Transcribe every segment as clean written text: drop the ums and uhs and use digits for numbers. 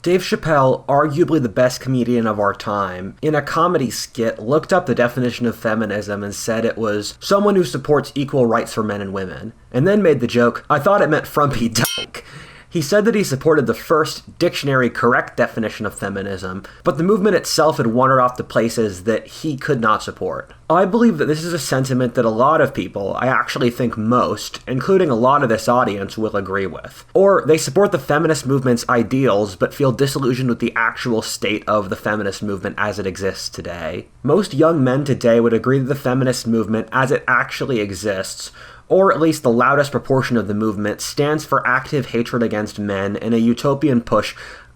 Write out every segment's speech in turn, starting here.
Dave Chappelle, arguably the best comedian of our time, in a comedy skit looked up the definition of feminism and said it was someone who supports equal rights for men and women, and then made the joke, "I thought it meant frumpy dyke." He said that he supported the first dictionary correct definition of feminism, but the movement itself had wandered off to places that he could not support. I believe that this is a sentiment that a lot of people, I actually think most, including a lot of this audience, will agree with. Or they support the feminist movement's ideals, but feel disillusioned with the actual state of the feminist movement as it exists today. Most young men today would agree that the feminist movement, as it actually exists, or at least the loudest proportion of the movement, stands for active hatred against men and a utopian push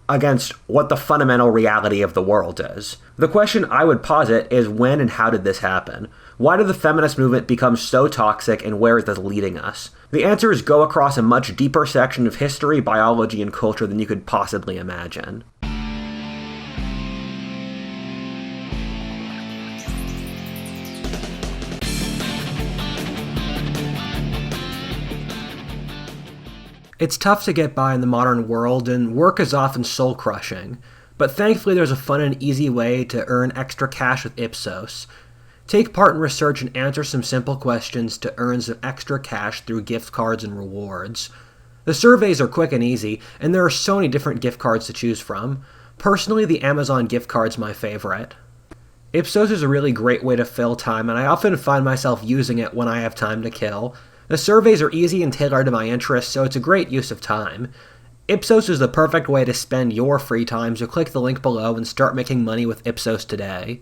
against what the fundamental reality of the world is. The question I would posit is when and how did this happen? Why did the feminist movement become so toxic, and where is this leading us? The answers go across a much deeper section of history, biology, and culture than you could possibly imagine. It's tough to get by in the modern world, and work is often soul-crushing, but thankfully there's a fun and easy way to earn extra cash with Ipsos. Take part in research and answer some simple questions to earn some extra cash through gift cards and rewards. The surveys are quick and easy, and there are so many different gift cards to choose from. Personally, the Amazon gift card's my favorite. Ipsos is a really great way to fill time, and I often find myself using it when I have time to kill. The surveys are easy and tailored to my interests, so it's a great use of time. Ipsos is the perfect way to spend your free time, so click the link below and start making money with Ipsos today.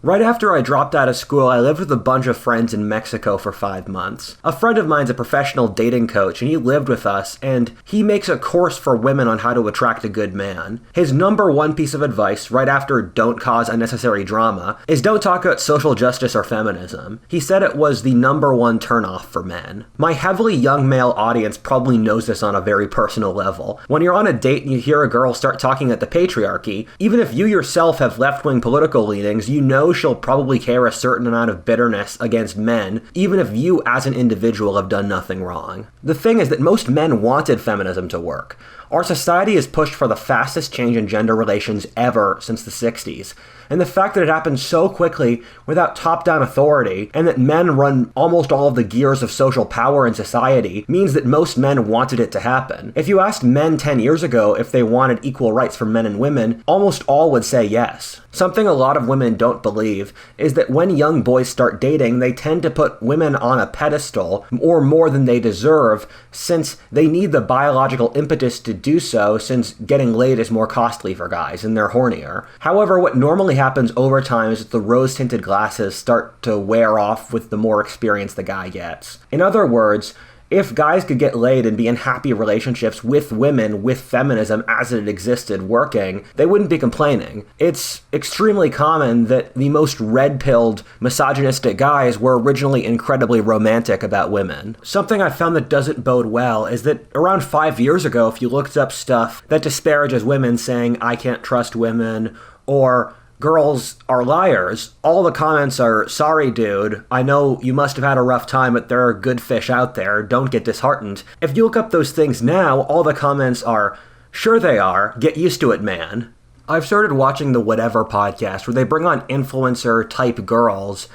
Right after I dropped out of school, I lived with a bunch of friends in Mexico for 5 months. A friend of mine's a professional dating coach, and he lived with us, and he makes a course for women on how to attract a good man. His number one piece of advice, right after don't cause unnecessary drama, is don't talk about social justice or feminism. He said it was the number one turnoff for men. My heavily young male audience probably knows this on a very personal level. When you're on a date and you hear a girl start talking at the patriarchy, even if you yourself have left-wing political leanings, you know she'll probably carry a certain amount of bitterness against men, even if you as an individual have done nothing wrong. The thing is that most men wanted feminism to work. Our society has pushed for the fastest change in gender relations ever since the 60s. And the fact that it happened so quickly without top-down authority, and that men run almost all of the gears of social power in society, means that most men wanted it to happen. If you asked men 10 years ago if they wanted equal rights for men and women, almost all would say yes. Something a lot of women don't believe is that when young boys start dating, they tend to put women on a pedestal, or more than they deserve, since they need the biological impetus to do so, since getting laid is more costly for guys and they're hornier. However, what normally happens over time is that the rose-tinted glasses start to wear off with the more experience the guy gets. In other words, if guys could get laid and be in happy relationships with women with feminism as it existed working, they wouldn't be complaining. It's extremely common that the most red-pilled, misogynistic guys were originally incredibly romantic about women. Something I found that doesn't bode well is that around 5 years ago, if you looked up stuff that disparages women saying, "I can't trust women," or "girls are liars," all the comments are, "Sorry, dude, I know you must have had a rough time, but there are good fish out there, don't get disheartened." If you look up those things now, all the comments are, "Sure they are, get used to it, man." I've started watching the Whatever podcast, where they bring on influencer-type girls,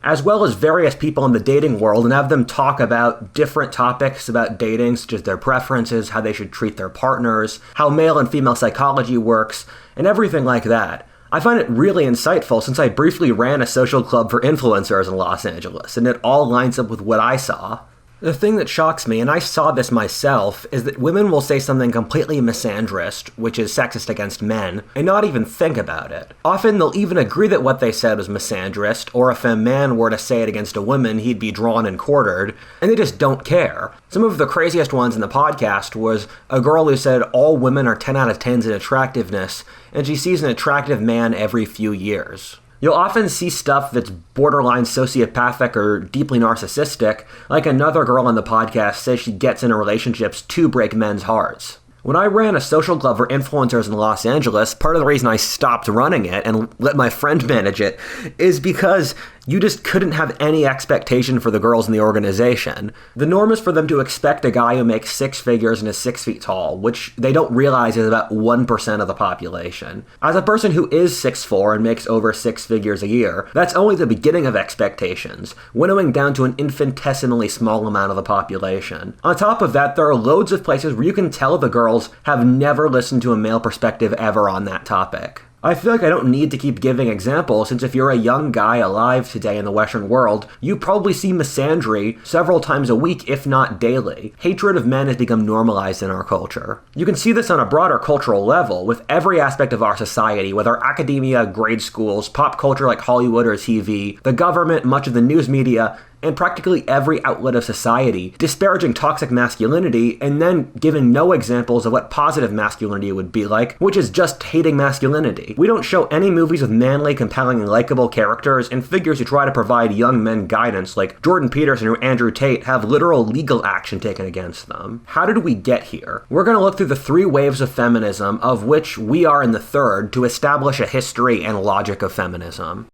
as well as various people in the dating world, and have them talk about different topics about dating, such as their preferences, how they should treat their partners, how male and female psychology works, and everything like that. I find it really insightful since I briefly ran a social club for influencers in Los Angeles, and it all lines up with what I saw. The thing that shocks me, and I saw this myself, is that women will say something completely misandrist, which is sexist against men, and not even think about it. Often they'll even agree that what they said was misandrist, or if a man were to say it against a woman, he'd be drawn and quartered, and they just don't care. Some of the craziest ones in the podcast was a girl who said all women are 10 out of 10s in attractiveness, and she sees an attractive man every few years. You'll often see stuff that's borderline sociopathic or deeply narcissistic, like another girl on the podcast says she gets into relationships to break men's hearts. When I ran a social club for influencers in Los Angeles, part of the reason I stopped running it and let my friend manage it is because You just couldn't have any expectation for the girls in the organization. The norm is for them to expect a guy who makes six figures and is 6 feet tall, which they don't realize is about 1% of the population. As a person who is 6'4" and makes over 6 figures a year, that's only the beginning of expectations, winnowing down to an infinitesimally small amount of the population. On top of that, there are loads of places where you can tell the girls have never listened to a male perspective ever on that topic. I feel like I don't need to keep giving examples, since if you're a young guy alive today in the Western world, you probably see misandry several times a week, if not daily. Hatred of men has become normalized in our culture. You can see this on a broader cultural level, with every aspect of our society, whether academia, grade schools, pop culture like Hollywood or TV, the government, much of the news media, and practically every outlet of society, disparaging toxic masculinity and then giving no examples of what positive masculinity would be like, which is just hating masculinity. We don't show any movies with manly, compelling, and likable characters, and figures who try to provide young men guidance, like Jordan Peterson or Andrew Tate, have literal legal action taken against them. How did we get here? We're going to look through the 3 waves of feminism, of which we are in the 3rd, to establish a history and logic of feminism.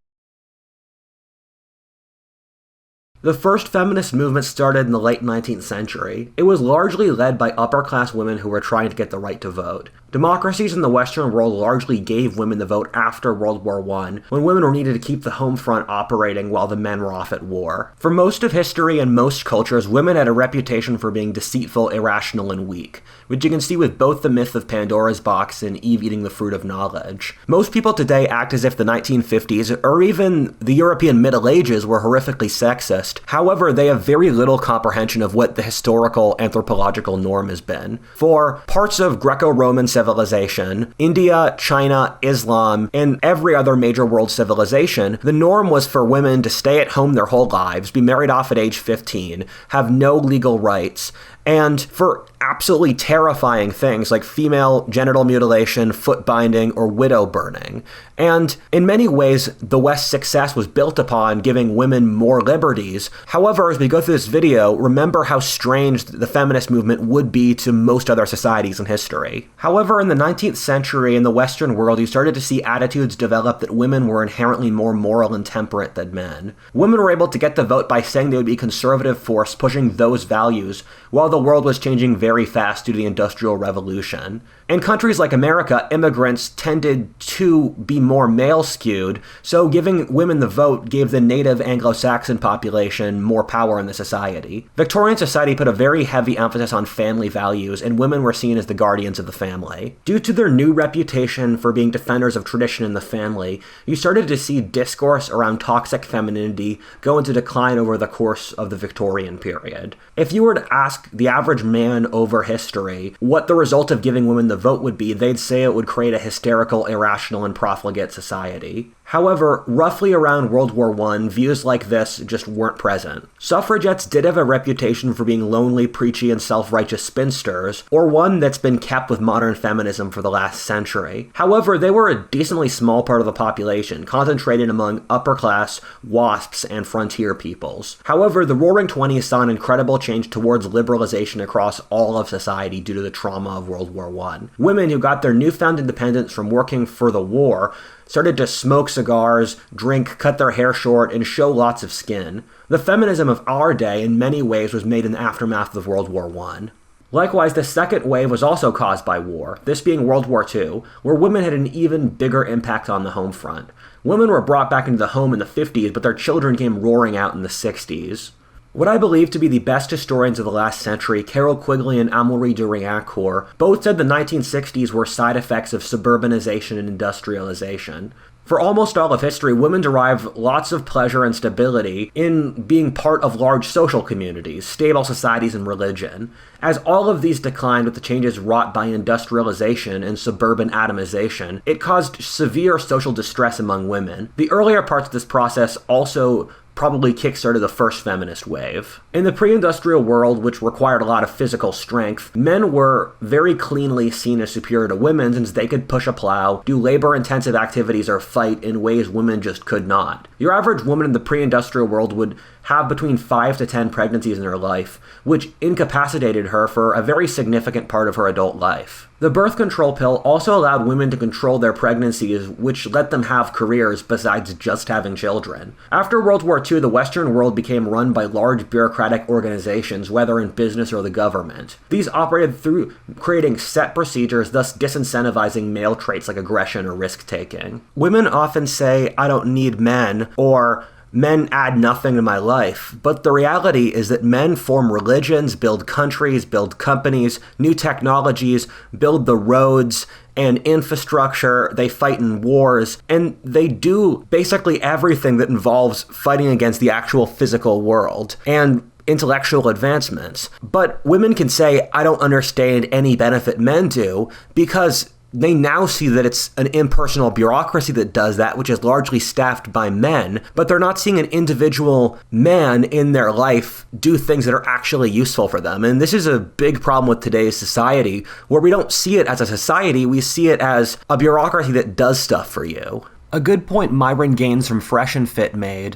The first feminist movement started in the late 19th century. It was largely led by upper-class women who were trying to get the right to vote. Democracies in the Western world largely gave women the vote after World War I, when women were needed to keep the home front operating while the men were off at war. For most of history and most cultures, women had a reputation for being deceitful, irrational, and weak, which you can see with both the myth of Pandora's box and Eve eating the fruit of knowledge. Most people today act as if the 1950s, or even the European Middle Ages, were horrifically sexist. However, they have very little comprehension of what the historical anthropological norm has been. For parts of Greco-Roman civilization, India, China, Islam, and every other major world civilization, the norm was for women to stay at home their whole lives, be married off at age 15, have no legal rights, and for absolutely terrifying things like female genital mutilation, foot binding, or widow burning. And in many ways, the West's success was built upon giving women more liberties. However, as we go through this video, remember how strange the feminist movement would be to most other societies in history. However, in the 19th century in the Western world, you started to see attitudes develop that women were inherently more moral and temperate than men. Women were able to get the vote by saying they would be a conservative force pushing those values, while the world was changing very fast due to the Industrial Revolution. In countries like America, immigrants tended to be more male-skewed, so giving women the vote gave the native Anglo-Saxon population more power in the society. Victorian society put a very heavy emphasis on family values, and women were seen as the guardians of the family. Due to their new reputation for being defenders of tradition in the family, you started to see discourse around toxic femininity go into decline over the course of the Victorian period. If you were to ask the average man over history what the result of giving women the vote would be, they'd say it would create a hysterical, irrational, and profligate society. However, roughly around World War I, views like this just weren't present. Suffragettes did have a reputation for being lonely, preachy, and self-righteous spinsters, or one that's been kept with modern feminism for the last century. However, they were a decently small part of the population, concentrated among upper-class, WASPs, and frontier peoples. However, the Roaring Twenties saw an incredible change towards liberalization across all of society due to the trauma of World War I. Women who got their newfound independence from working for the war started to smoke cigars, drink, cut their hair short, and show lots of skin. The feminism of our day in many ways was made in the aftermath of World War I. Likewise, the second wave was also caused by war, this being World War II, where women had an even bigger impact on the home front. Women were brought back into the home in the 50s, but their children came roaring out in the 60s. What I believe to be the best historians of the last century, Carroll, Quiggley, and Amaury de Riencourt, both said the 1960s were side effects of suburbanization and industrialization. For almost all of history, women derive lots of pleasure and stability in being part of large social communities, stable societies, and religion. As all of these declined with the changes wrought by industrialization and suburban atomization, it caused severe social distress among women. The earlier parts of this process also probably kickstarted the first feminist wave. In the pre-industrial world, which required a lot of physical strength, men were very cleanly seen as superior to women since they could push a plow, do labor-intensive activities, or fight in ways women just could not. Your average woman in the pre-industrial world would have between 5 to 10 pregnancies in her life, which incapacitated her for a very significant part of her adult life. The birth control pill also allowed women to control their pregnancies, which let them have careers besides just having children. After World War II, the Western world became run by large bureaucratic organizations, whether in business or the government. These operated through creating set procedures, thus disincentivizing male traits like aggression or risk-taking. Women often say, "I don't need men," or "men add nothing to my life," but the reality is that men form religions, build countries, build companies, new technologies, build the roads and infrastructure, they fight in wars, and they do basically everything that involves fighting against the actual physical world and intellectual advancements. But women can say, "I don't understand any benefit men do," because they now see that it's an impersonal bureaucracy that does that, which is largely staffed by men, but they're not seeing an individual man in their life do things that are actually useful for them. And this is a big problem with today's society, where we don't see it as a society, we see it as a bureaucracy that does stuff for you. A good point Myron Gaines from Fresh and Fit made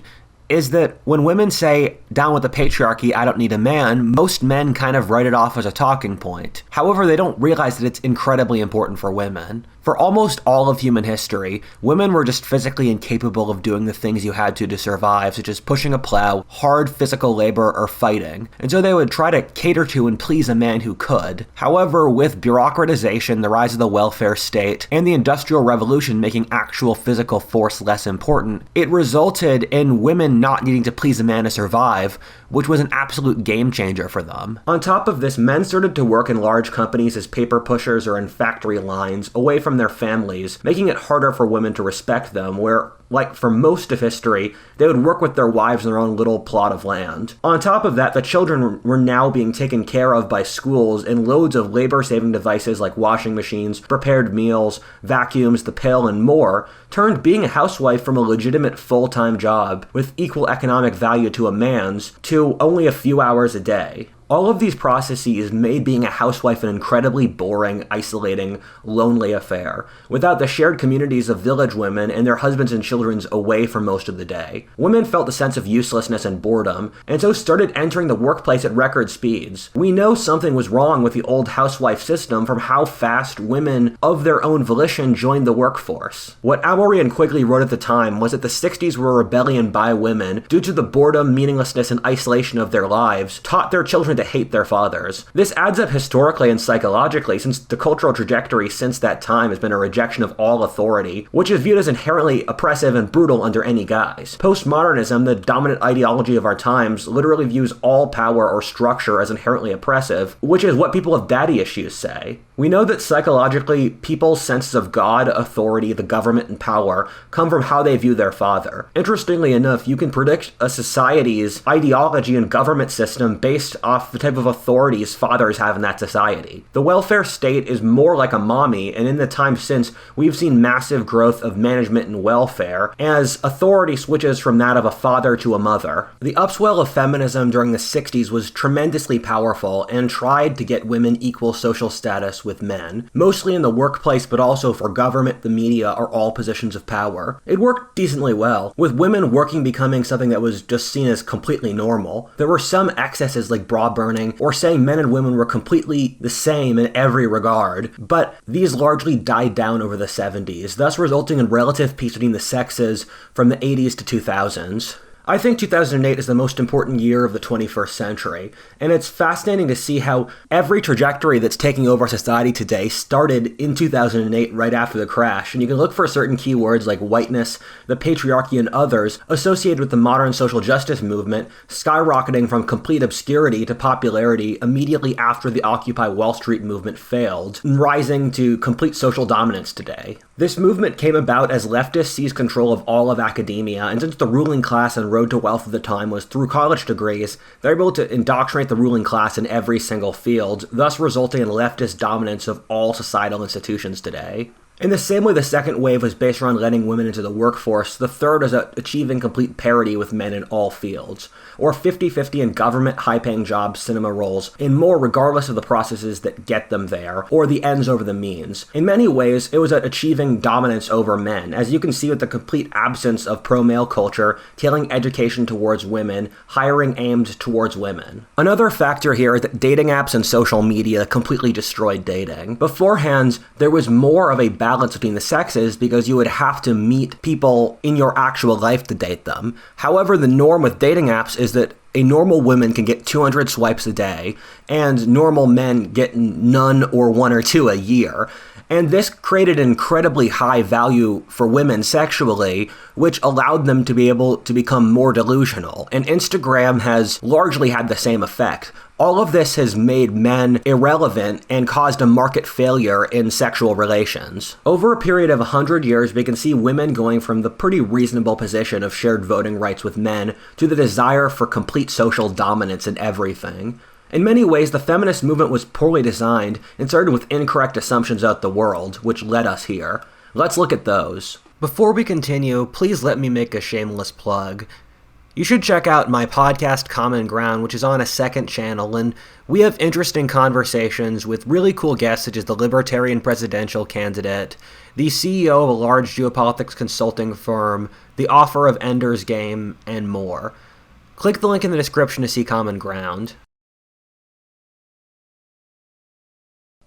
is that when women say, "Down with the patriarchy, I don't need a man," most men kind of write it off as a talking point. However, they don't realize that it's incredibly important for women. For almost all of human history, women were just physically incapable of doing the things you had to survive, such as pushing a plow, hard physical labor, or fighting. And so they would try to cater to and please a man who could. However, with bureaucratization, the rise of the welfare state, and the Industrial Revolution making actual physical force less important, it resulted in women not needing to please a man to survive, which was an absolute game changer for them. On top of this, men started to work in large companies as paper pushers or in factory lines, away from their families, making it harder for women to respect them, where, like for most of history, they would work with their wives in their own little plot of land. On top of that, the children were now being taken care of by schools, and loads of labor-saving devices like washing machines, prepared meals, vacuums, the pill, and more turned being a housewife from a legitimate full-time job with equal economic value to a man's to only a few hours a day. All of these processes made being a housewife an incredibly boring, isolating, lonely affair, without the shared communities of village women and their husbands and children away for most of the day. Women felt a sense of uselessness and boredom, and so started entering the workplace at record speeds. We know something was wrong with the old housewife system from how fast women of their own volition joined the workforce. What Amaury and Quiggley wrote at the time was that the 60s were a rebellion by women due to the boredom, meaninglessness, and isolation of their lives, taught their children to hate their fathers. This adds up historically and psychologically, since the cultural trajectory since that time has been a rejection of all authority, which is viewed as inherently oppressive and brutal under any guise. Postmodernism, the dominant ideology of our times, literally views all power or structure as inherently oppressive, which is what people with daddy issues say. We know that psychologically, people's senses of God, authority, the government, and power come from how they view their father. Interestingly enough, you can predict a society's ideology and government system based off the type of authorities fathers have in that society. The welfare state is more like a mommy, and in the time since, we've seen massive growth of management and welfare as authority switches from that of a father to a mother. The upswell of feminism during the 60s was tremendously powerful and tried to get women equal social status with men, mostly in the workplace but also for government, the media, or all positions of power. It worked decently well, with women working becoming something that was just seen as completely normal. There were some excesses like bra burning, or saying men and women were completely the same in every regard, but these largely died down over the 70s, thus resulting in relative peace between the sexes from the 80s to 2000s. I think 2008 is the most important year of the 21st century, and it's fascinating to see how every trajectory that's taking over society today started in 2008 right after the crash, and you can look for certain keywords like whiteness, the patriarchy, and others associated with the modern social justice movement skyrocketing from complete obscurity to popularity immediately after the Occupy Wall Street movement failed, and rising to complete social dominance today. This movement came about as leftists seized control of all of academia, and since the ruling class and road to wealth of the time was through college degrees, they're able to indoctrinate the ruling class in every single field, thus resulting in leftist dominance of all societal institutions today. In the same way the second wave was based around letting women into the workforce, the third is achieving complete parity with men in all fields, or 50-50 in government, high-paying jobs, cinema roles, and more regardless of the processes that get them there, or the ends over the means. In many ways, it was achieving dominance over men, as you can see with the complete absence of pro-male culture, tailing education towards women, hiring aimed towards women. Another factor here is that dating apps and social media completely destroyed dating. Beforehand, there was more of a balance between the sexes because you would have to meet people in your actual life to date them. However, the norm with dating apps is that a normal woman can get 200 swipes a day, and normal men get none or 1 or 2 a year. And this created an incredibly high value for women sexually, which allowed them to be able to become more delusional. And Instagram has largely had the same effect. All of this has made men irrelevant and caused a market failure in sexual relations. Over a period of 100 years, we can see women going from the pretty reasonable position of shared voting rights with men to the desire for complete social dominance in everything. In many ways, the feminist movement was poorly designed and started with incorrect assumptions about the world, which led us here. Let's look at those. Before we continue, please let me make a shameless plug. You should check out my podcast, Common Ground, which is on a second channel, and we have interesting conversations with really cool guests such as the Libertarian presidential candidate, the CEO of a large geopolitics consulting firm, the author of Ender's Game, and more. Click the link in the description to see Common Ground.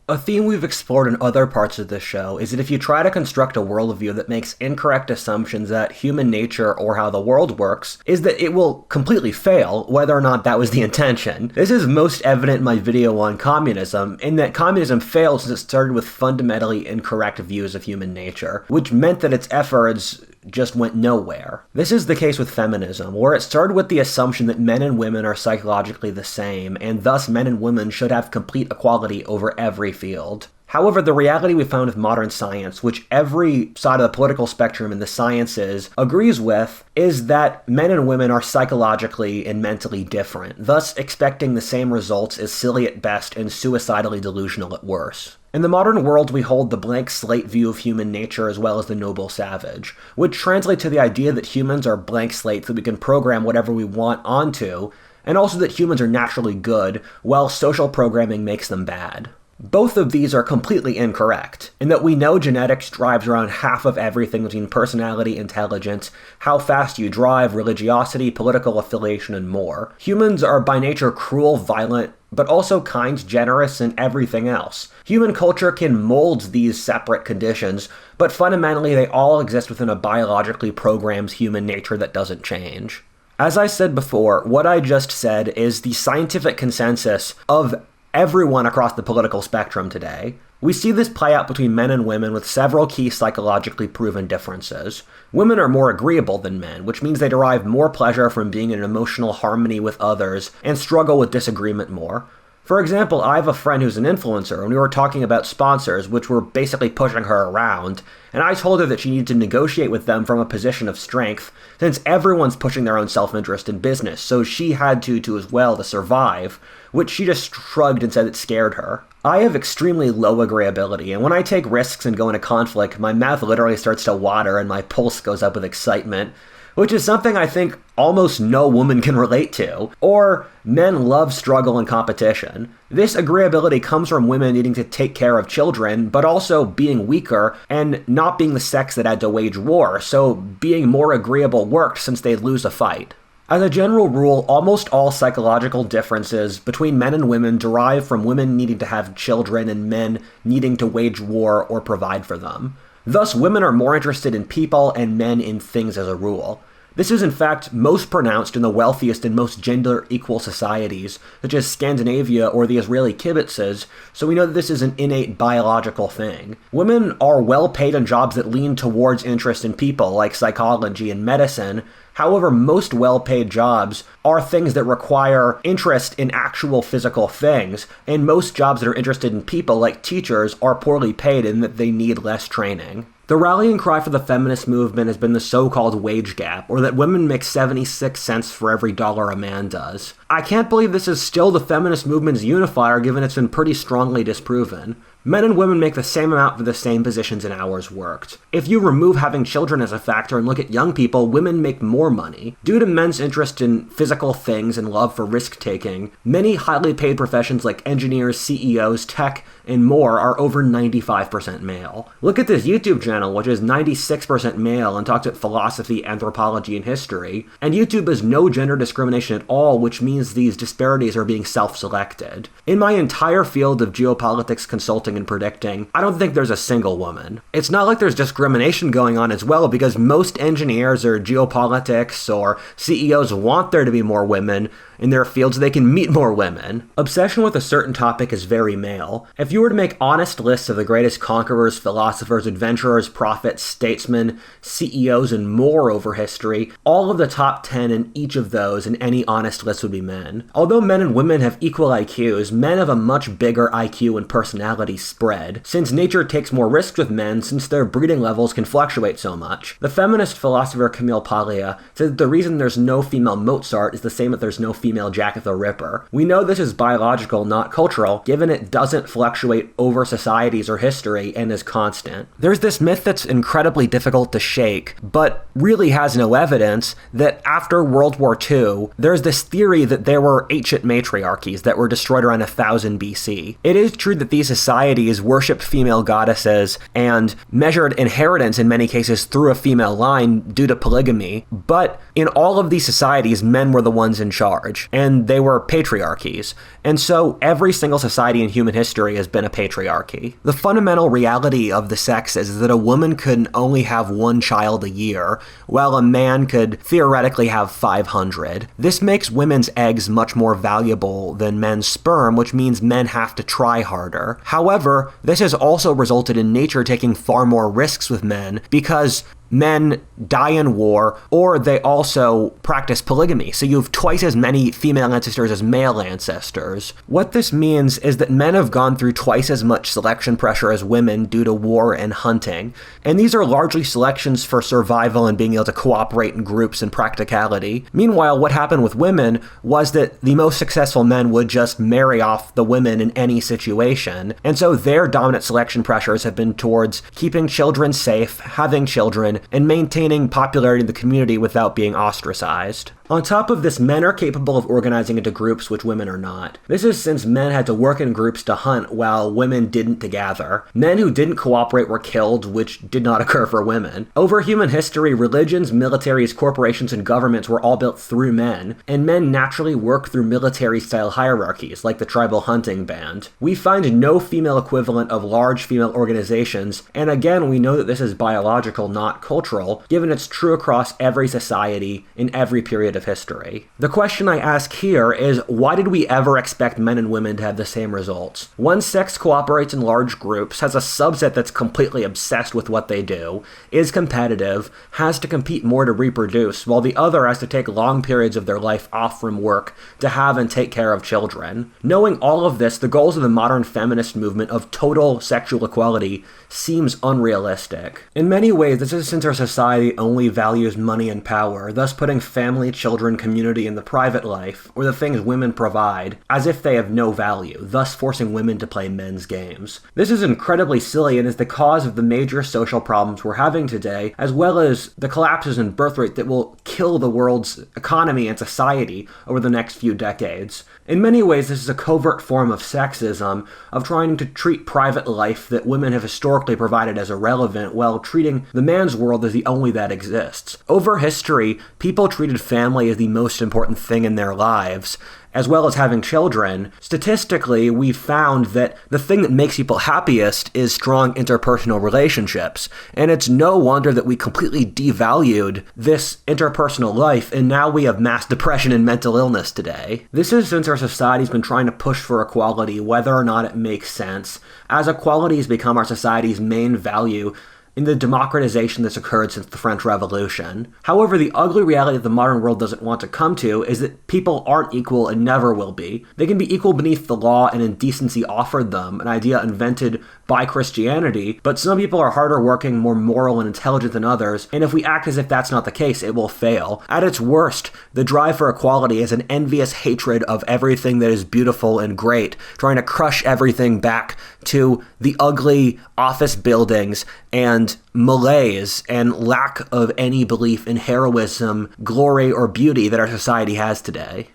A theme we've explored in other parts of this show is that if you try to construct a worldview that makes incorrect assumptions that human nature or how the world works, is that it will completely fail, whether or not that was the intention. This is most evident in my video on communism, in that communism failed since it started with fundamentally incorrect views of human nature, which meant that its efforts just went nowhere. This is the case with feminism, where it started with the assumption that men and women are psychologically the same, and thus men and women should have complete equality over every field. However, the reality we found with modern science, which every side of the political spectrum in the sciences agrees with, is that men and women are psychologically and mentally different. Thus, expecting the same results is silly at best and suicidally delusional at worst. In the modern world, we hold the blank slate view of human nature as well as the noble savage, which translates to the idea that humans are blank slates that we can program whatever we want onto, and also that humans are naturally good, while social programming makes them bad. Both of these are completely incorrect, in that we know genetics drives around half of everything between personality, intelligence, how fast you drive, religiosity, political affiliation, and more. Humans are by nature cruel, violent, but also kind, generous, and everything else. Human culture can mold these separate conditions, but fundamentally they all exist within a biologically programmed human nature that doesn't change. As I said before, what I just said is the scientific consensus of everyone across the political spectrum today. We see this play out between men and women with several key psychologically proven differences. Women are more agreeable than men, which means they derive more pleasure from being in emotional harmony with others and struggle with disagreement more. For example, I have a friend who's an influencer, and we were talking about sponsors, which were basically pushing her around, and I told her that she needed to negotiate with them from a position of strength, since everyone's pushing their own self-interest in business, so she had to as well to survive, which she just shrugged and said it scared her. I have extremely low agreeability, and when I take risks and go into conflict, my mouth literally starts to water and my pulse goes up with excitement, which is something I think almost no woman can relate to. Or men love struggle and competition. This agreeability comes from women needing to take care of children, but also being weaker and not being the sex that had to wage war, so being more agreeable worked since they'd lose a fight. As a general rule, almost all psychological differences between men and women derive from women needing to have children and men needing to wage war or provide for them. Thus, women are more interested in people and men in things as a rule. This is in fact most pronounced in the wealthiest and most gender-equal societies, such as Scandinavia or the Israeli kibbutzes, so we know that this is an innate biological thing. Women are well paid in jobs that lean towards interest in people, like psychology and medicine. However, most well-paid jobs are things that require interest in actual physical things, and most jobs that are interested in people, like teachers, are poorly paid in that they need less training. The rallying cry for the feminist movement has been the so-called wage gap, or that women make 76 cents for every dollar a man does. I can't believe this is still the feminist movement's unifier, given it's been pretty strongly disproven. Men and women make the same amount for the same positions and hours worked. If you remove having children as a factor and look at young people, women make more money. Due to men's interest in physical things and love for risk-taking, many highly paid professions like engineers, CEOs, tech, and more are over 95% male. Look at this YouTube channel, which is 96% male and talks about philosophy, anthropology, and history. And YouTube has no gender discrimination at all, which means these disparities are being self-selected. In my entire field of geopolitics consulting and predicting, I don't think there's a single woman. It's not like there's discrimination going on as well, because most engineers or geopolitics or CEOs want there to be more women in their fields so they can meet more women. Obsession with a certain topic is very male. If you were to make honest lists of the greatest conquerors, philosophers, adventurers, prophets, statesmen, CEOs, and more over history, all of the top 10 in each of those in any honest list would be men. Although men and women have equal IQs, men have a much bigger IQ and personality spread, since nature takes more risks with men since their breeding levels can fluctuate so much. The feminist philosopher Camille Paglia said that the reason there's no female Mozart is the same that there's no female Jack the Ripper. We know this is biological, not cultural, given it doesn't fluctuate over societies or history and is constant. There's this myth that's incredibly difficult to shake, but really has no evidence, that after World War II, there's this theory that there were ancient matriarchies that were destroyed around 1000 BC. It is true that these societies worshipped female goddesses and measured inheritance in many cases through a female line due to polygamy, but in all of these societies, men were the ones in charge, and they were patriarchies. And so every single society in human history has been a patriarchy. The fundamental reality of the sexes is that a woman could only have one child a year, while a man could theoretically have 500. This makes women's eggs much more valuable than men's sperm, which means men have to try harder. However, this has also resulted in nature taking far more risks with men, because men die in war, or they also practice polygamy, so you have twice as many female ancestors as male ancestors. What this means is that men have gone through twice as much selection pressure as women due to war and hunting, and these are largely selections for survival and being able to cooperate in groups and practicality. Meanwhile, what happened with women was that the most successful men would just marry off the women in any situation, and so their dominant selection pressures have been towards keeping children safe, having children, and maintaining popularity in the community without being ostracized. On top of this, men are capable of organizing into groups which women are not. This is since men had to work in groups to hunt while women didn't to gather. Men who didn't cooperate were killed, which did not occur for women. Over human history, religions, militaries, corporations, and governments were all built through men, and men naturally work through military-style hierarchies, like the tribal hunting band. We find no female equivalent of large female organizations, and again, we know that this is biological, not cultural, given it's true across every society in every period of history. The question I ask here is, why did we ever expect men and women to have the same results? One sex cooperates in large groups, has a subset that's completely obsessed with what they do, is competitive, has to compete more to reproduce, while the other has to take long periods of their life off from work to have and take care of children. Knowing all of this, the goals of the modern feminist movement of total sexual equality seems unrealistic. In many ways, this is since our society only values money and power, thus putting family, children, community, and the private life, or the things women provide, as if they have no value, thus forcing women to play men's games. This is incredibly silly and is the cause of the major social problems we're having today, as well as the collapses in birth rate that will kill the world's economy and society over the next few decades. In many ways, this is a covert form of sexism, of trying to treat private life that women have historically provided as irrelevant, while treating the man's world as the only that exists. Over history, people treated family as the most important thing in their lives, as well as having children. Statistically, we've found that the thing that makes people happiest is strong interpersonal relationships, and it's no wonder that we completely devalued this interpersonal life, and now we have mass depression and mental illness today. This is since our society's been trying to push for equality, whether or not it makes sense. As equality has become our society's main value, in the democratization that's occurred since the French Revolution. However, the ugly reality that the modern world doesn't want to come to is that people aren't equal and never will be. They can be equal beneath the law and in decency offered them, an idea invented by Christianity, but some people are harder working, more moral and intelligent than others, and if we act as if that's not the case, it will fail. At its worst, the drive for equality is an envious hatred of everything that is beautiful and great, trying to crush everything back to the ugly office buildings and malaise and lack of any belief in heroism, glory, or beauty that our society has today.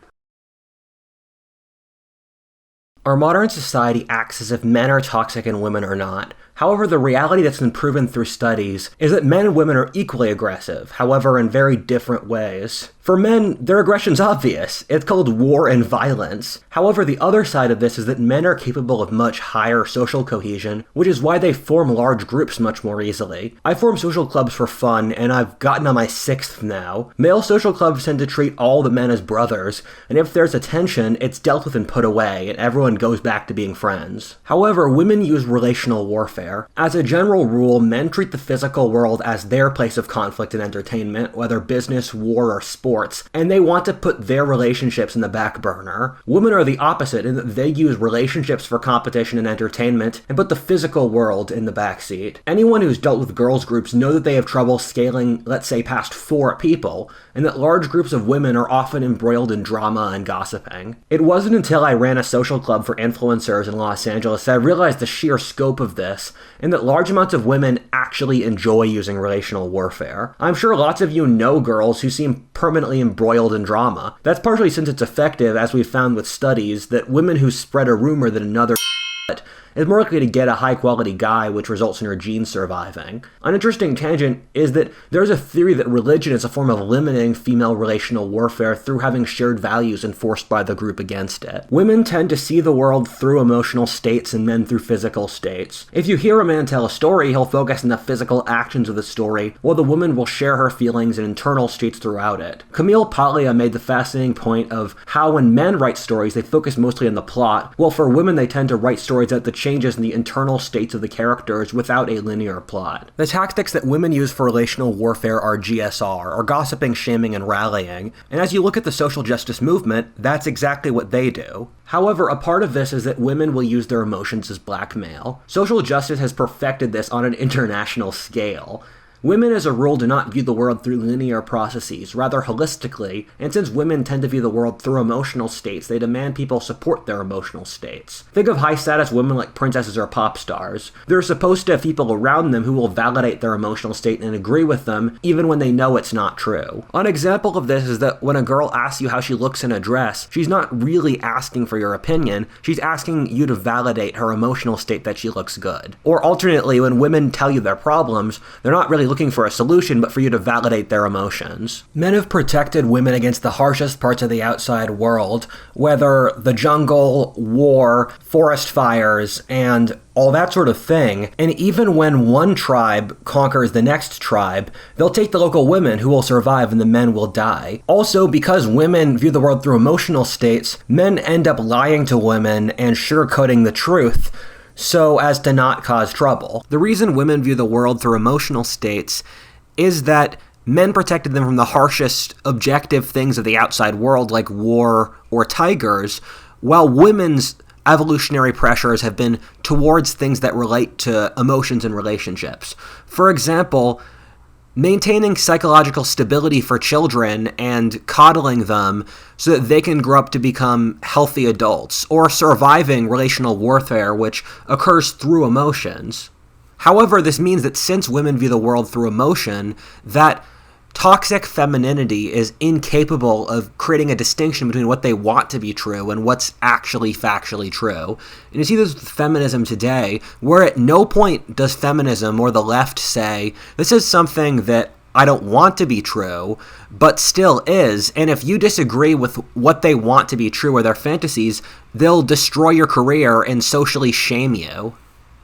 Our modern society acts as if men are toxic and women are not. However, the reality that's been proven through studies is that men and women are equally aggressive, however in very different ways. For men, their aggression's obvious. It's called war and violence. However, the other side of this is that men are capable of much higher social cohesion, which is why they form large groups much more easily. I form social clubs for fun, and I've gotten on my 6th now. Male social clubs tend to treat all the men as brothers, and if there's a tension, it's dealt with and put away, and everyone goes back to being friends. However, women use relational warfare. As a general rule, men treat the physical world as their place of conflict and entertainment, whether business, war, or sports, and they want to put their relationships in the back burner. Women are the opposite in that they use relationships for competition and entertainment and put the physical world in the backseat. Anyone who's dealt with girls groups know that they have trouble scaling, let's say, past 4 people, and that large groups of women are often embroiled in drama and gossiping. It wasn't until I ran a social club for influencers in Los Angeles that I realized the sheer scope of this, and that large amounts of women actually enjoy using relational warfare. I'm sure lots of you know girls who seem permanently embroiled in drama. That's partially since it's effective, as we've found with studies, that women who spread a rumor that another is more likely to get a high-quality guy, which results in her genes surviving. An interesting tangent is that there's a theory that religion is a form of limiting female relational warfare through having shared values enforced by the group against it. Women tend to see the world through emotional states and men through physical states. If you hear a man tell a story, he'll focus on the physical actions of the story, while the woman will share her feelings and internal states throughout it. Camille Paglia made the fascinating point of how when men write stories, they focus mostly on the plot, while for women they tend to write stories at the changes in the internal states of the characters without a linear plot. The tactics that women use for relational warfare are GSR, or gossiping, shaming, and rallying, and as you look at the social justice movement, that's exactly what they do. However, a part of this is that women will use their emotions as blackmail. Social justice has perfected this on an international scale. Women, as a rule, do not view the world through linear processes, rather holistically, and since women tend to view the world through emotional states, they demand people support their emotional states. Think of high-status women like princesses or pop stars. They're supposed to have people around them who will validate their emotional state and agree with them, even when they know it's not true. An example of this is that when a girl asks you how she looks in a dress, she's not really asking for your opinion, she's asking you to validate her emotional state that she looks good. Or alternately, when women tell you their problems, they're not really looking for a solution, but for you to validate their emotions. Men have protected women against the harshest parts of the outside world, whether the jungle, war, forest fires, and all that sort of thing. And even when one tribe conquers the next tribe, they'll take the local women who will survive and the men will die. Also, because women view the world through emotional states, men end up lying to women and sugarcoating the truth so as to not cause trouble. The reason women view the world through emotional states is that men protected them from the harshest objective things of the outside world, like war or tigers, while women's evolutionary pressures have been towards things that relate to emotions and relationships. For example, maintaining psychological stability for children and coddling them so that they can grow up to become healthy adults, or surviving relational warfare, which occurs through emotions. However, this means that since women view the world through emotion, that toxic femininity is incapable of creating a distinction between what they want to be true and what's actually factually true. And you see this with feminism today, where at no point does feminism or the left say, this is something that I don't want to be true, but still is, and if you disagree with what they want to be true or their fantasies, they'll destroy your career and socially shame you.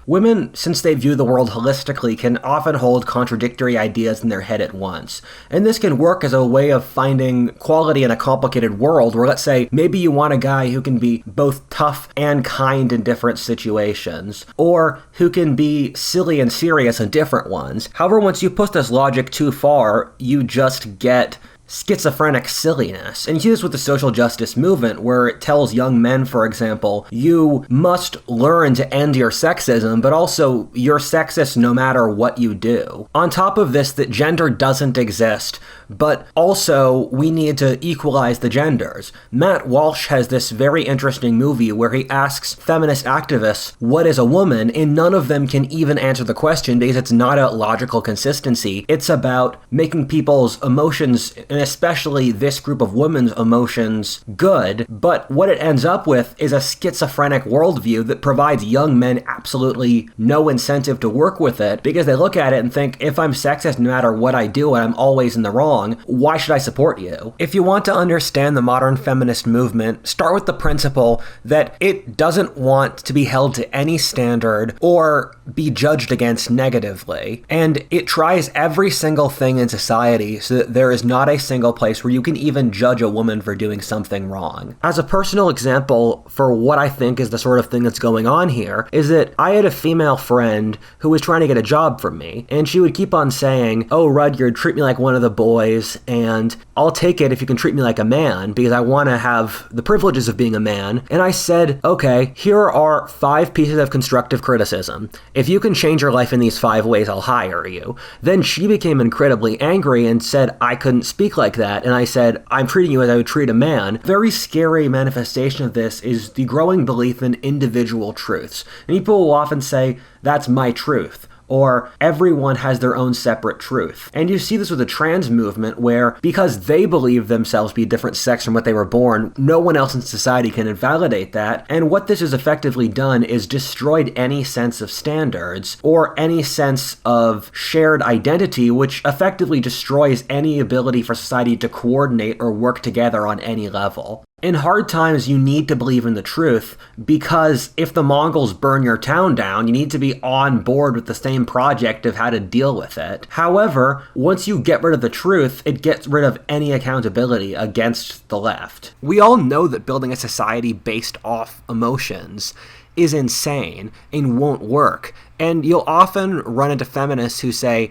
Women, since they view the world holistically, can often hold contradictory ideas in their head at once. And this can work as a way of finding quality in a complicated world where, let's say, maybe you want a guy who can be both tough and kind in different situations, or who can be silly and serious in different ones. However, once you push this logic too far, you just get schizophrenic silliness. And you see this with the social justice movement, where it tells young men, for example, you must learn to end your sexism, but also you're sexist no matter what you do. On top of this, that gender doesn't exist, but also we need to equalize the genders. Matt Walsh has this very interesting movie where he asks feminist activists, what is a woman? And none of them can even answer the question because it's not a logical consistency. It's about making people's emotions, and especially this group of women's emotions, good. But what it ends up with is a schizophrenic worldview that provides young men absolutely no incentive to work with it, because they look at it and think, if I'm sexist no matter what I do and I'm always in the wrong, why should I support you? If you want to understand the modern feminist movement, start with the principle that it doesn't want to be held to any standard or be judged against negatively. And it tries every single thing in society so that there is not a single place where you can even judge a woman for doing something wrong. As a personal example for what I think is the sort of thing that's going on here, is that I had a female friend who was trying to get a job from me, and she would keep on saying, oh, Rudyard, treat me like one of the boys, and I'll take it if you can treat me like a man, because I want to have the privileges of being a man. And I said, okay, here are 5 pieces of constructive criticism. If you can change your life in these 5 ways, I'll hire you. Then she became incredibly angry and said I couldn't speak like that. And I said, I'm treating you as I would treat a man. Very scary manifestation of this is the growing belief in individual truths. And people will often say, that's my truth, or everyone has their own separate truth. And you see this with the trans movement, where because they believe themselves to be a different sex from what they were born, no one else in society can invalidate that. And what this has effectively done is destroyed any sense of standards or any sense of shared identity, which effectively destroys any ability for society to coordinate or work together on any level. In hard times, you need to believe in the truth, because if the Mongols burn your town down, you need to be on board with the same project of how to deal with it. However, once you get rid of the truth, it gets rid of any accountability against the left. We all know that building a society based off emotions is insane and won't work. And you'll often run into feminists who say,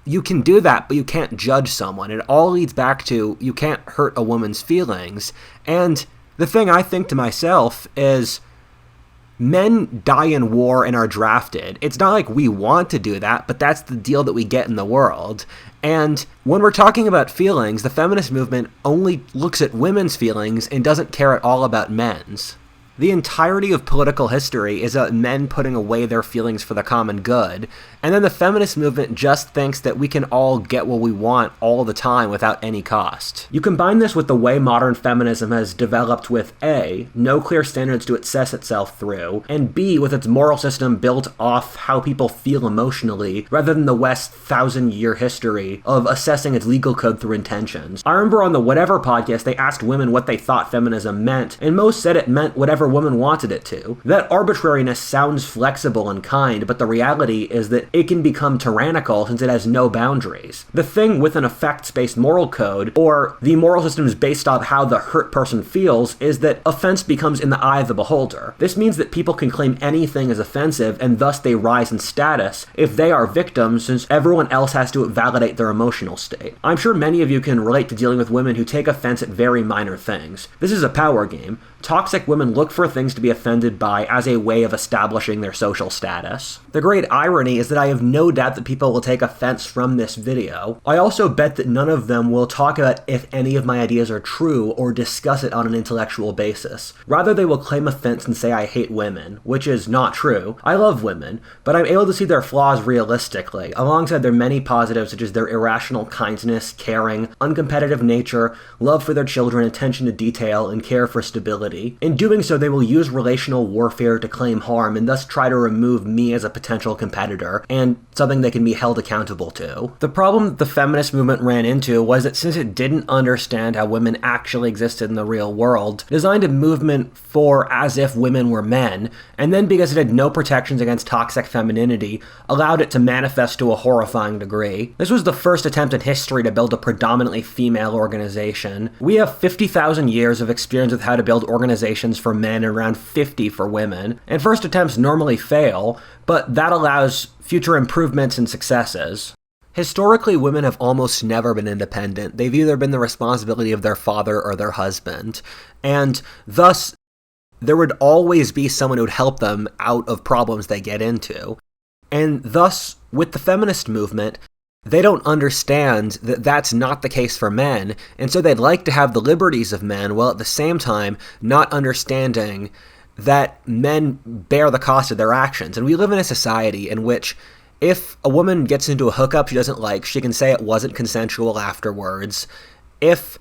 you can do that, but you can't judge someone. It all leads back to, you can't hurt a woman's feelings. And the thing I think to myself is, men die in war and are drafted. It's not like we want to do that, but that's the deal that we get in the world. And when we're talking about feelings, the feminist movement only looks at women's feelings and doesn't care at all about men's. The entirety of political history is men putting away their feelings for the common good, and then the feminist movement just thinks that we can all get what we want all the time without any cost. You combine this with the way modern feminism has developed with A, no clear standards to assess itself through, and B, with its moral system built off how people feel emotionally, rather than the West's 1,000-year history of assessing its legal code through intentions. I remember on the Whatever podcast, they asked women what they thought feminism meant, and most said it meant whatever women wanted it to. That arbitrariness sounds flexible and kind, but the reality is that it can become tyrannical since it has no boundaries. The thing with an effects-based moral code, or the moral system is based off how the hurt person feels, is that offense becomes in the eye of the beholder. This means that people can claim anything as offensive, and thus they rise in status if they are victims, since everyone else has to validate their emotional state. I'm sure many of you can relate to dealing with women who take offense at very minor things. This is a power game. Toxic women look for things to be offended by as a way of establishing their social status. The great irony is that I have no doubt that people will take offense from this video. I also bet that none of them will talk about if any of my ideas are true or discuss it on an intellectual basis. Rather, they will claim offense and say I hate women, which is not true. I love women, but I'm able to see their flaws realistically, alongside their many positives such as their irrational kindness, caring, uncompetitive nature, love for their children, attention to detail, and care for stability. In doing so, they will use relational warfare to claim harm and thus try to remove me as a potential competitor and something they can be held accountable to. The problem that the feminist movement ran into was that since it didn't understand how women actually existed in the real world, it designed a movement for as if women were men, and then because it had no protections against toxic femininity, allowed it to manifest to a horrifying degree. This was the first attempt in history to build a predominantly female organization. We have 50,000 years of experience with how to build organizations for men and around 50 for women, and first attempts normally fail, but that allows future improvements and successes. Historically, women have almost never been independent. They've either been the responsibility of their father or their husband, and thus there would always be someone who would help them out of problems they get into. And thus, with the feminist movement, they don't understand that that's not the case for men, and so they'd like to have the liberties of men, while at the same time not understanding that men bear the cost of their actions. And we live in a society in which if a woman gets into a hookup she doesn't like, she can say it wasn't consensual afterwards. If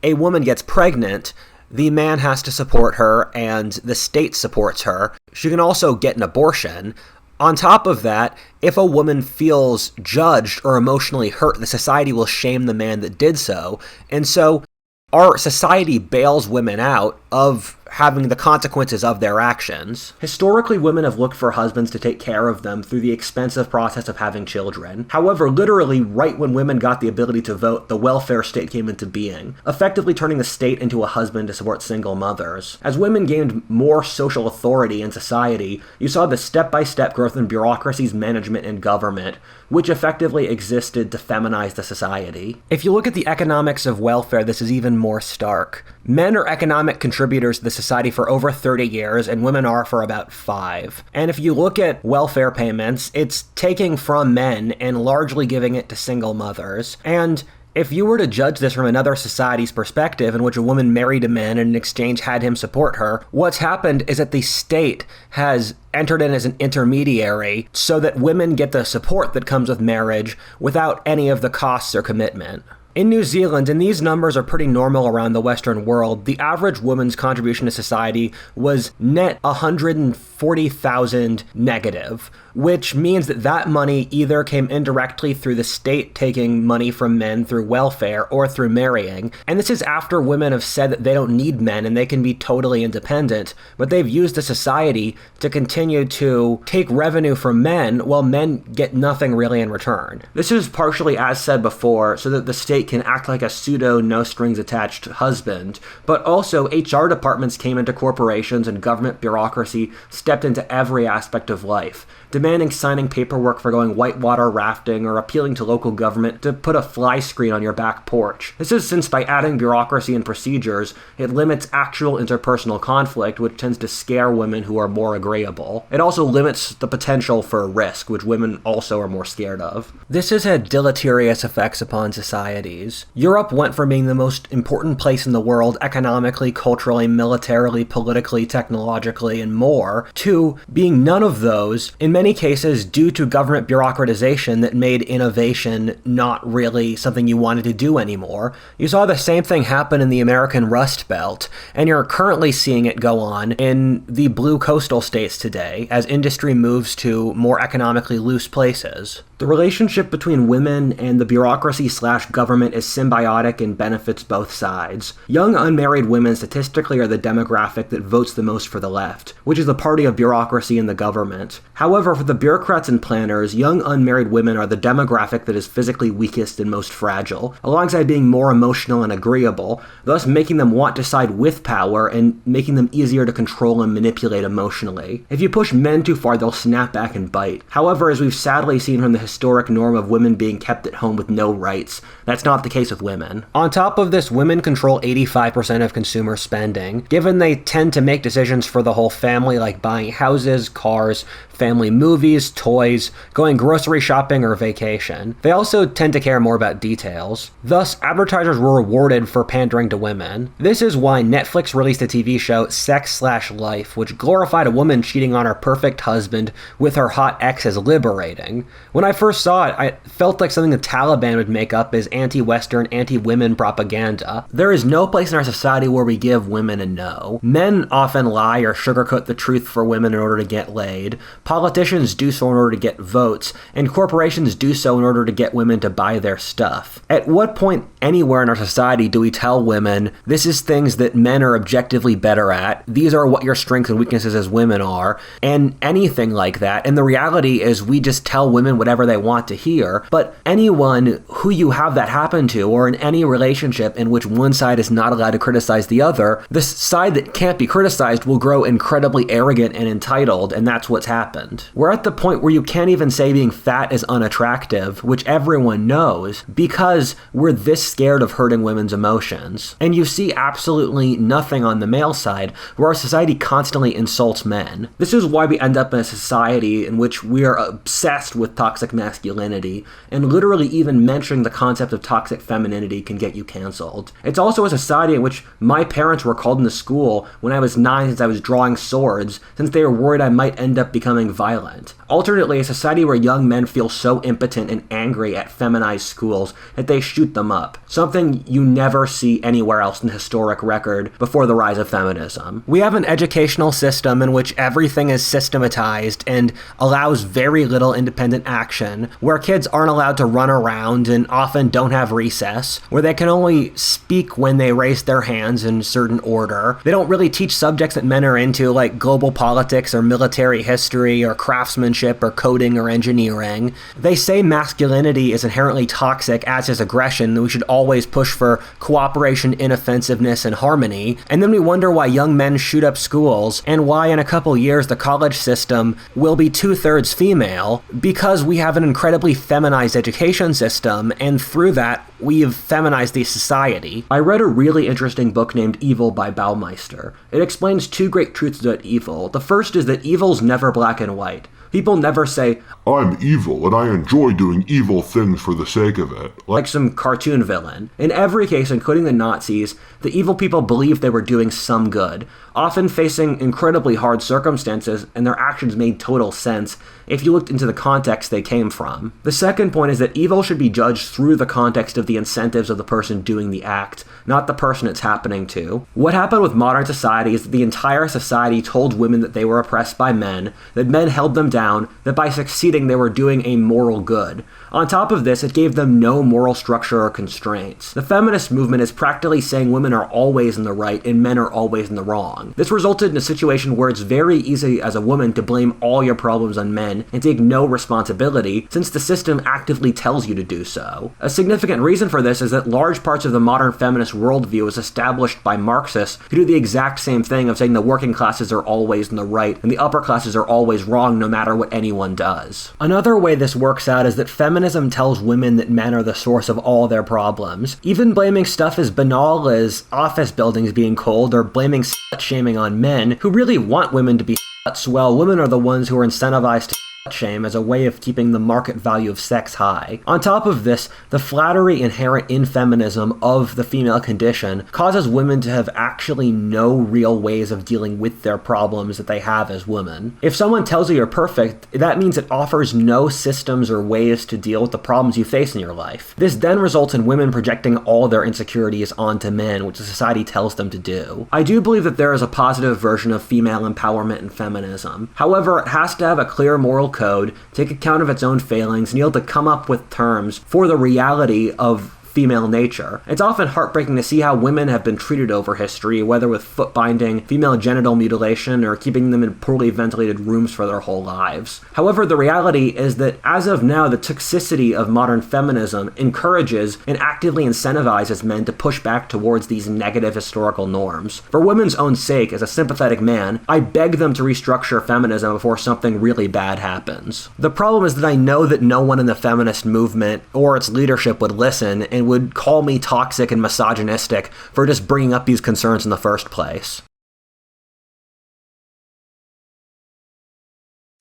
a woman gets pregnant, the man has to support her and the state supports her. She can also get an abortion. On top of that, if a woman feels judged or emotionally hurt, the society will shame the man that did so. And so our society bails women out of having the consequences of their actions. Historically, women have looked for husbands to take care of them through the expensive process of having children. However, literally, right when women got the ability to vote, the welfare state came into being, effectively turning the state into a husband to support single mothers. As women gained more social authority in society, you saw the step-by-step growth in bureaucracies, management, and government, which effectively existed to feminize the society. If you look at the economics of welfare, this is even more stark. Men are economic contributors to the society for over 30 years, and women are for about 5. And if you look at welfare payments, it's taking from men and largely giving it to single mothers. And if you were to judge this from another society's perspective, in which a woman married a man and in exchange had him support her, what's happened is that the state has entered in as an intermediary so that women get the support that comes with marriage without any of the costs or commitment. In New Zealand, and these numbers are pretty normal around the Western world, the average woman's contribution to society was net 140,000 negative, which means that that money either came indirectly through the state taking money from men through welfare or through marrying. And this is after women have said that they don't need men and they can be totally independent, but they've used the society to continue to take revenue from men while men get nothing really in return. This is partially, as said before, so that the state can act like a pseudo no-strings-attached husband, but also HR departments came into corporations and government bureaucracy stepped into every aspect of life, demanding signing paperwork for going whitewater rafting or appealing to local government to put a fly screen on your back porch. This is since by adding bureaucracy and procedures, it limits actual interpersonal conflict, which tends to scare women who are more agreeable. It also limits the potential for risk, which women also are more scared of. This has had deleterious effects upon societies. Europe went from being the most important place in the world economically, culturally, militarily, politically, technologically, and more, to being none of those, in many cases due to government bureaucratization that made innovation not really something you wanted to do anymore. You saw the same thing happen in the American Rust Belt, and you're currently seeing it go on in the blue coastal states today as industry moves to more economically loose places. The relationship between women and the bureaucracy/government is symbiotic and benefits both sides. Young unmarried women statistically are the demographic that votes the most for the left, which is the party of bureaucracy and the government. However, for the bureaucrats and planners, young unmarried women are the demographic that is physically weakest and most fragile, alongside being more emotional and agreeable, thus making them want to side with power and making them easier to control and manipulate emotionally. If you push men too far, they'll snap back and bite. However, as we've sadly seen from the historic norm of women being kept at home with no rights, that's not the case with women. On top of this, women control 85% of consumer spending, given they tend to make decisions for the whole family like buying houses, cars, family movies, toys, going grocery shopping, or vacation. They also tend to care more about details. Thus, advertisers were rewarded for pandering to women. This is why Netflix released a TV show, Sex/Life, which glorified a woman cheating on her perfect husband with her hot ex as liberating. When I first saw it, I felt like something the Taliban would make up as anti-Western, anti-women propaganda. There is no place in our society where we give women a no. Men often lie or sugarcoat the truth for women in order to get laid. Politicians do so in order to get votes, and corporations do so in order to get women to buy their stuff. At what point anywhere in our society do we tell women, this is things that men are objectively better at, these are what your strengths and weaknesses as women are, and anything like that? And the reality is we just tell women whatever they want to hear. But anyone who you have that happen to, or in any relationship in which one side is not allowed to criticize the other, the side that can't be criticized will grow incredibly arrogant and entitled, and that's what's happened. We're at the point where you can't even say being fat is unattractive, which everyone knows, because we're this scared of hurting women's emotions. And you see absolutely nothing on the male side, where our society constantly insults men. This is why we end up in a society in which we are obsessed with toxic masculinity, and literally even mentioning the concept of toxic femininity can get you canceled. It's also a society in which my parents were called into school when I was 9 since I was drawing swords, since they were worried I might end up becoming violent. Alternately, a society where young men feel so impotent and angry at feminized schools that they shoot them up, something you never see anywhere else in the historic record before the rise of feminism. We have an educational system in which everything is systematized and allows very little independent action, where kids aren't allowed to run around and often don't have recess, where they can only speak when they raise their hands in certain order. They don't really teach subjects that men are into, like global politics or military history or craftsmanship or coding or engineering. They say masculinity is inherently toxic, as is aggression, that we should always push for cooperation, inoffensiveness, and harmony. And then we wonder why young men shoot up schools, and why in a couple years the college system will be 2/3 female, because we have an incredibly feminized education system, and through that, we've feminized the society. I read a really interesting book named Evil by Baumeister. It explains two great truths about evil. The first is that evil's never black and white. People never say, I'm evil and I enjoy doing evil things for the sake of it. Like some cartoon villain. In every case, including the Nazis, the evil people believed they were doing some good, often facing incredibly hard circumstances, and their actions made total sense if you looked into the context they came from. The second point is that evil should be judged through the context of the incentives of the person doing the act, not the person it's happening to. What happened with modern society is that the entire society told women that they were oppressed by men, that men held them down, that by succeeding they were doing a moral good. On top of this, it gave them no moral structure or constraints. The feminist movement is practically saying women are always in the right and men are always in the wrong. This resulted in a situation where it's very easy as a woman to blame all your problems on men and take no responsibility, since the system actively tells you to do so. A significant reason for this is that large parts of the modern feminist worldview is established by Marxists who do the exact same thing of saying the working classes are always in the right and the upper classes are always wrong no matter what anyone does. Another way this works out is that feminism tells women that men are the source of all their problems. Even blaming stuff as banal as office buildings being cold, or blaming slut-shaming on men who really want women to be sluts, well, women are the ones who are incentivized to shame as a way of keeping the market value of sex high. On top of this, the flattery inherent in feminism of the female condition causes women to have actually no real ways of dealing with their problems that they have as women. If someone tells you you're perfect, that means it offers no systems or ways to deal with the problems you face in your life. This then results in women projecting all their insecurities onto men, which the society tells them to do. I do believe that there is a positive version of female empowerment and feminism. However, it has to have a clear moral code, take account of its own failings, and be able to come up with terms for the reality of female nature. It's often heartbreaking to see how women have been treated over history, whether with foot binding, female genital mutilation, or keeping them in poorly ventilated rooms for their whole lives. However, the reality is that as of now, the toxicity of modern feminism encourages and actively incentivizes men to push back towards these negative historical norms. For women's own sake, as a sympathetic man, I beg them to restructure feminism before something really bad happens. The problem is that I know that no one in the feminist movement or its leadership would listen and would call me toxic and misogynistic for just bringing up these concerns in the first place.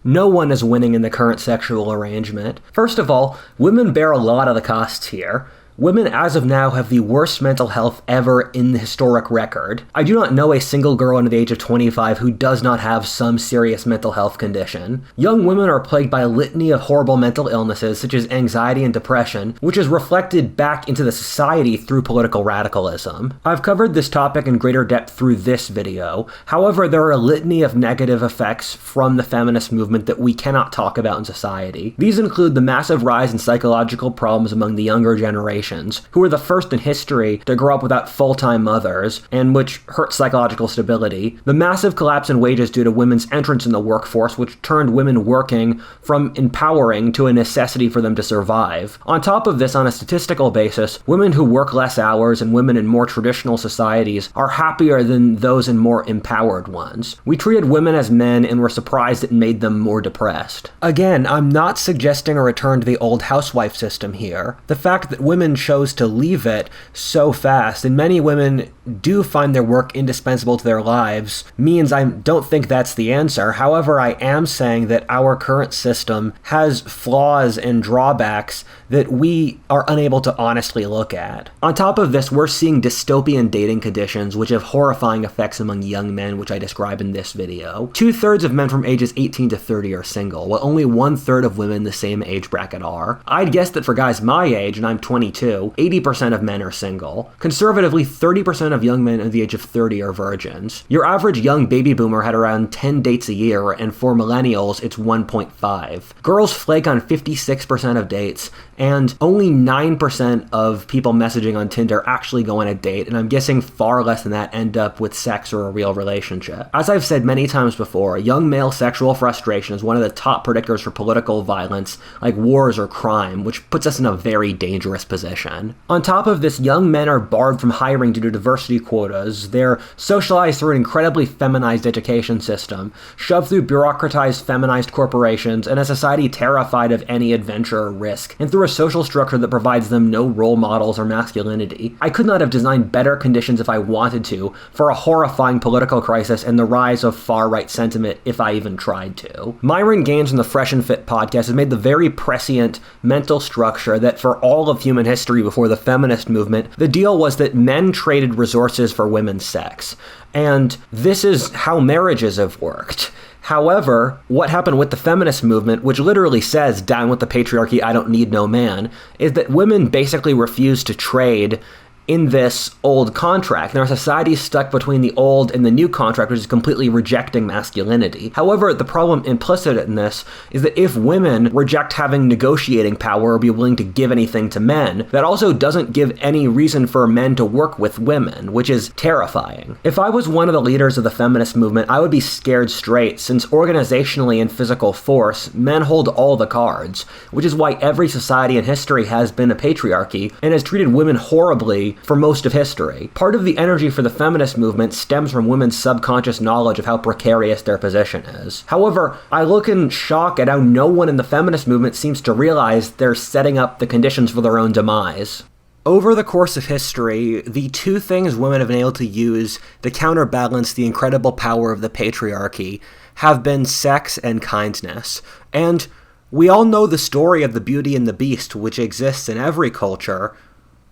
No one is winning in the current sexual arrangement. First of all, women bear a lot of the costs here. Women, as of now, have the worst mental health ever in the historic record. I do not know a single girl under the age of 25 who does not have some serious mental health condition. Young women are plagued by a litany of horrible mental illnesses, such as anxiety and depression, which is reflected back into the society through political radicalism. I've covered this topic in greater depth through this video. However, there are a litany of negative effects from the feminist movement that we cannot talk about in society. These include the massive rise in psychological problems among the younger generation, who were the first in history to grow up without full-time mothers, and which hurt psychological stability, the massive collapse in wages due to women's entrance in the workforce, which turned women working from empowering to a necessity for them to survive. On top of this, on a statistical basis, women who work less hours and women in more traditional societies are happier than those in more empowered ones. We treated women as men and were surprised it made them more depressed. Again, I'm not suggesting a return to the old housewife system here. The fact that women chose to leave it so fast, and many women do find their work indispensable to their lives, means I don't think that's the answer. However, I am saying that our current system has flaws and drawbacks that we are unable to honestly look at. On top of this, we're seeing dystopian dating conditions which have horrifying effects among young men, which I describe in this video. 2/3 of men from ages 18 to 30 are single, while only 1/3 of women in the same age bracket are. I'd guess that for guys my age, and I'm 22, 80% of men are single. Conservatively, 30% of young men under the age of 30 are virgins. Your average young baby boomer had around 10 dates a year, and for millennials, it's 1.5. Girls flake on 56% of dates, and only 9% of people messaging on Tinder actually go on a date, and I'm guessing far less than that end up with sex or a real relationship. As I've said many times before, young male sexual frustration is one of the top predictors for political violence, like wars or crime, which puts us in a very dangerous position. On top of this, young men are barred from hiring due to diversity quotas. They're socialized through an incredibly feminized education system, shoved through bureaucratized, feminized corporations, and a society terrified of any adventure or risk, and through a social structure that provides them no role models or masculinity. I could not have designed better conditions if I wanted to for a horrifying political crisis and the rise of far-right sentiment if I even tried to. Myron Gaines from the Fresh and Fit podcast has made the very prescient mental structure that for all of human history before the feminist movement, the deal was that men traded resources for women's sex. And this is how marriages have worked. However, what happened with the feminist movement, which literally says, down with the patriarchy, I don't need no man, is that women basically refuse to trade in this old contract. And our society is stuck between the old and the new contract, which is completely rejecting masculinity. However, the problem implicit in this is that if women reject having negotiating power or be willing to give anything to men, that also doesn't give any reason for men to work with women, which is terrifying. If I was one of the leaders of the feminist movement, I would be scared straight, since organizationally and physical force, men hold all the cards, which is why every society in history has been a patriarchy and has treated women horribly for most of history. Part of the energy for the feminist movement stems from women's subconscious knowledge of how precarious their position is. However, I look in shock at how no one in the feminist movement seems to realize they're setting up the conditions for their own demise. Over the course of history, the two things women have been able to use to counterbalance the incredible power of the patriarchy have been sex and kindness. And we all know the story of the Beauty and the Beast, which exists in every culture,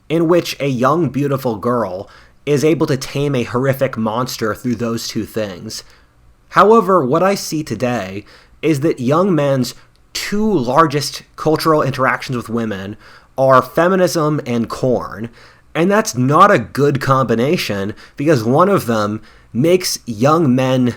in which a young, beautiful girl is able to tame a horrific monster through those two things. However, what I see today is that young men's two largest cultural interactions with women are feminism and corn, and that's not a good combination because one of them makes young men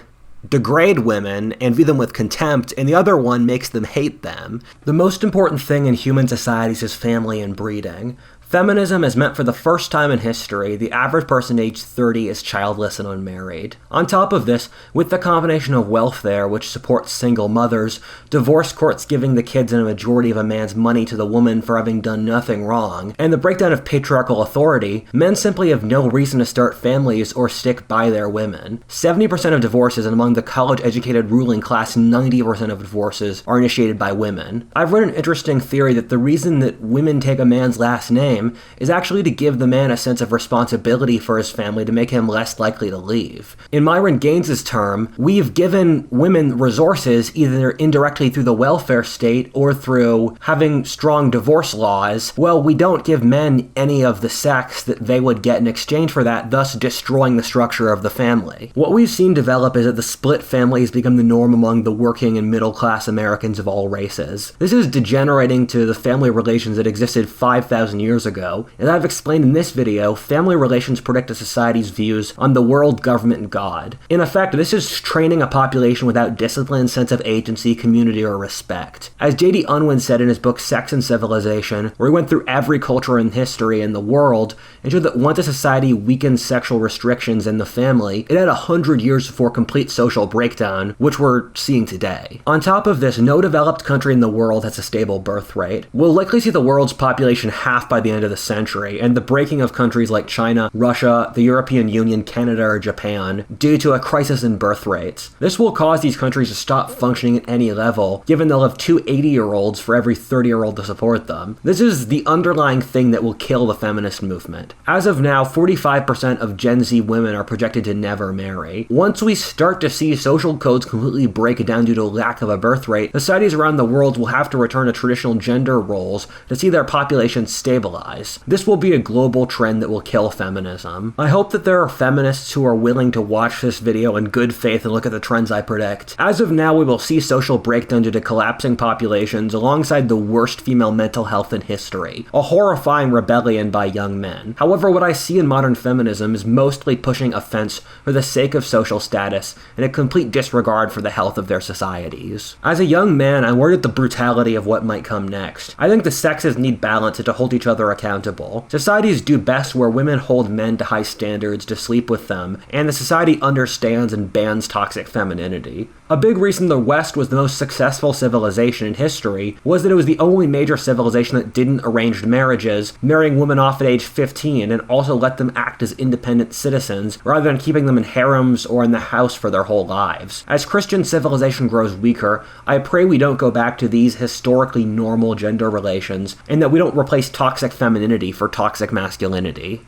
degrade women and view them with contempt, and the other one makes them hate them. The most important thing in human societies is family and breeding. Feminism has meant for the first time in history, the average person aged 30 is childless and unmarried. On top of this, with the combination of welfare, which supports single mothers, divorce courts giving the kids and a majority of a man's money to the woman for having done nothing wrong, and the breakdown of patriarchal authority, men simply have no reason to start families or stick by their women. 70% of divorces, and among the college-educated ruling class, 90% of divorces are initiated by women. I've read an interesting theory that the reason that women take a man's last name same, is actually to give the man a sense of responsibility for his family to make him less likely to leave. In Myron Gaines's term, we've given women resources either indirectly through the welfare state or through having strong divorce laws. Well, we don't give men any of the sex that they would get in exchange for that, thus destroying the structure of the family. What we've seen develop is that the split family has become the norm among the working and middle-class Americans of all races. This is degenerating to the family relations that existed 5,000 years ago. As I've explained in this video, family relations predict a society's views on the world, government, and God. In effect, this is training a population without discipline, sense of agency, community, or respect. As J.D. Unwin said in his book Sex and Civilization, where he went through every culture in history in the world and showed that once a society weakened sexual restrictions in the family, it had 100 years before complete social breakdown, which we're seeing today. On top of this, no developed country in the world has a stable birth rate. We'll likely see the world's population half by the end of the century, and the breaking of countries like China, Russia, the European Union, Canada, or Japan due to a crisis in birth rates. This will cause these countries to stop functioning at any level, given they'll have two 80-year-olds for every 30-year-old to support them. This is the underlying thing that will kill the feminist movement. As of now, 45% of Gen Z women are projected to never marry. Once we start to see social codes completely break down due to lack of a birth rate, societies around the world will have to return to traditional gender roles to see their populations stabilize. This will be a global trend that will kill feminism. I hope that there are feminists who are willing to watch this video in good faith and look at the trends I predict. As of now, we will see social breakdown due to collapsing populations alongside the worst female mental health in history, a horrifying rebellion by young men. However, what I see in modern feminism is mostly pushing offense for the sake of social status and a complete disregard for the health of their societies. As a young man, I'm worried at the brutality of what might come next. I think the sexes need balance and to hold each other accountable. Societies do best where women hold men to high standards to sleep with them, and the society understands and bans toxic femininity. A big reason the West was the most successful civilization in history was that it was the only major civilization that didn't arranged marriages, marrying women off at age 15, and also let them act as independent citizens, rather than keeping them in harems or in the house for their whole lives. As Christian civilization grows weaker, I pray we don't go back to these historically normal gender relations, and that we don't replace toxic femininity for toxic masculinity.